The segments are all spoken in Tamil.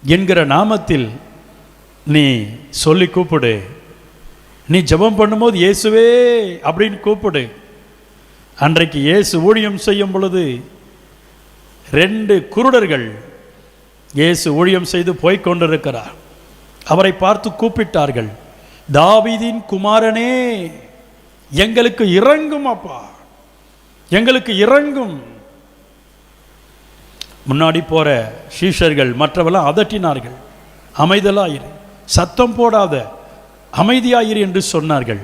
என்கிற நாமத்தில் நீ சொல்லி கூப்பிடு. நீ ஜெபம் பண்ணும்போது இயேசுவே அப்படின்னு கூப்பிடு. அன்றைக்கு இயேசு ஊழியம் செய்யும் பொழுது 2 குருடர்கள் இயேசு ஊழியம் செய்து போய்கொண்டிருக்கிறார். அவரை பார்த்து கூப்பிட்டார்கள், தாவீதின் குமாரனே, எங்களுக்கு இறங்கும் அப்பா, எங்களுக்கு இறங்கும். முன்னாடி போற சீஷர்கள் மற்றவெல்லாம் அதட்டினார்கள், அமைதலாயிரு, சத்தம் போடாத, அமைதியாயிரு என்று சொன்னார்கள்.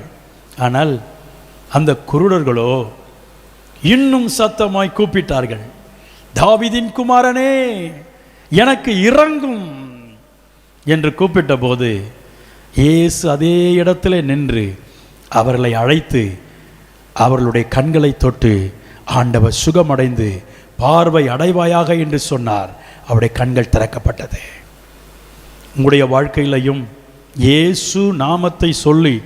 ஆனால் அந்த குருடர்களோ இன்னும் சத்தமாய் கூப்பிட்டார்கள், தாவீதின் குமாரனே, எனக்கு இறங்கும் என்று கூப்பிட்ட போது இயேசு அதே இடத்துல நின்று அவர்களை அழைத்து அவர்களுடைய கண்களை தொட்டு, ஆண்டவர் சுகமடைந்து பார்வை அடைவாயாக என்று சொன்னார். அவருடைய கண்கள் திறக்கப்பட்டது. உங்களுடைய வாழ்க்கையிலையும் இயேசு நாமத்தை சொல்லி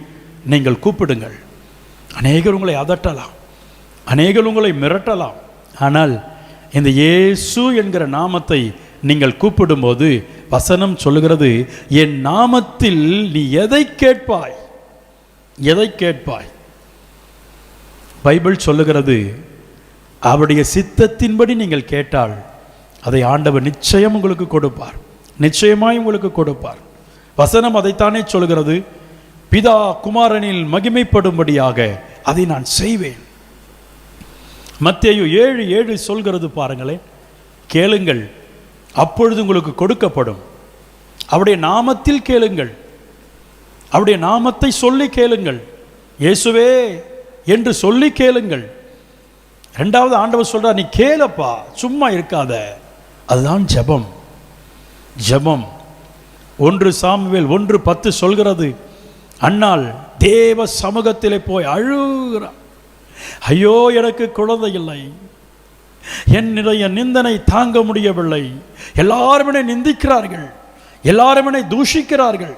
நீங்கள் கூப்பிடுங்கள். அநேகர் உங்களை அதட்டலாம், அநேகர் உங்களை மிரட்டலாம். ஆனால் இந்த இயேசு என்கிற நாமத்தை நீங்கள் கூப்பிடும்போது வசனம் சொல்லுகிறது, என் நாமத்தில் நீ எதை கேட்பாய், எதை கேட்பாய்? பைபிள் சொல்லுகிறது, அவருடைய சித்தத்தின்படி நீங்கள் கேட்டால் அதை ஆண்டவர் நிச்சயம் உங்களுக்கு கொடுப்பார், நிச்சயமாய் உங்களுக்கு கொடுப்பார். வசனம் அதைத்தானே சொல்கிறது, பிதா குமாரனில் மகிமைப்படும்படியாக அதை நான் செய்வேன். மத்தேயு 7:7 சொல்கிறது பாருங்களேன், கேளுங்கள் அப்பொழுது உங்களுக்கு கொடுக்கப்படும். அவருடைய நாமத்தில் கேளுங்கள், அவருடைய நாமத்தை சொல்லி கேளுங்கள், இயேசுவே என்று சொல்லி கேளுங்கள். 2வது ஆண்டவர் சொல்றார், நீ கேளப்பா, சும்மா இருக்காத. அதுதான் ஜெபம். ஜெபம் 1 சாமுவேல் 1:10 சொல்கிறது, அன்னாள் தேவ சமூகத்திலே போய் அழுகிறார், ஐயோ எனக்கு குழந்தை இல்லை, என்னுடைய நிந்தனை தாங்க முடியவில்லை, எல்லாரும் என்னை நிந்திக்கிறார்கள், எல்லாரும் என்னை தூஷிக்கிறார்கள்,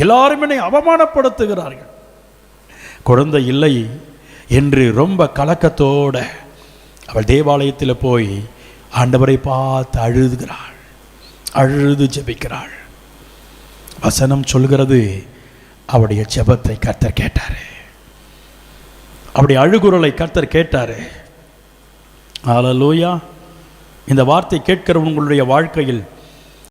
எல்லாரும் என்னை அவமானப்படுத்துகிறார்கள், குழந்தை இல்லை என்று ரொம்ப கலக்கத்தோட அவள் தேவாலயத்தில் போய் ஆண்டவரை பார்த்து அழுதுகிறாள், அழுது ஜெபிக்கிறாள். வசனம் சொல்கிறது, அவருடைய ஜெபத்தை கர்த்தர் கேட்டாரு, அவருடைய அழுகுரலை கர்த்தர் கேட்டாரு. ஹல்லேலூயா. இந்த வார்த்தை கேட்கிற உங்களுடைய வாழ்க்கையில்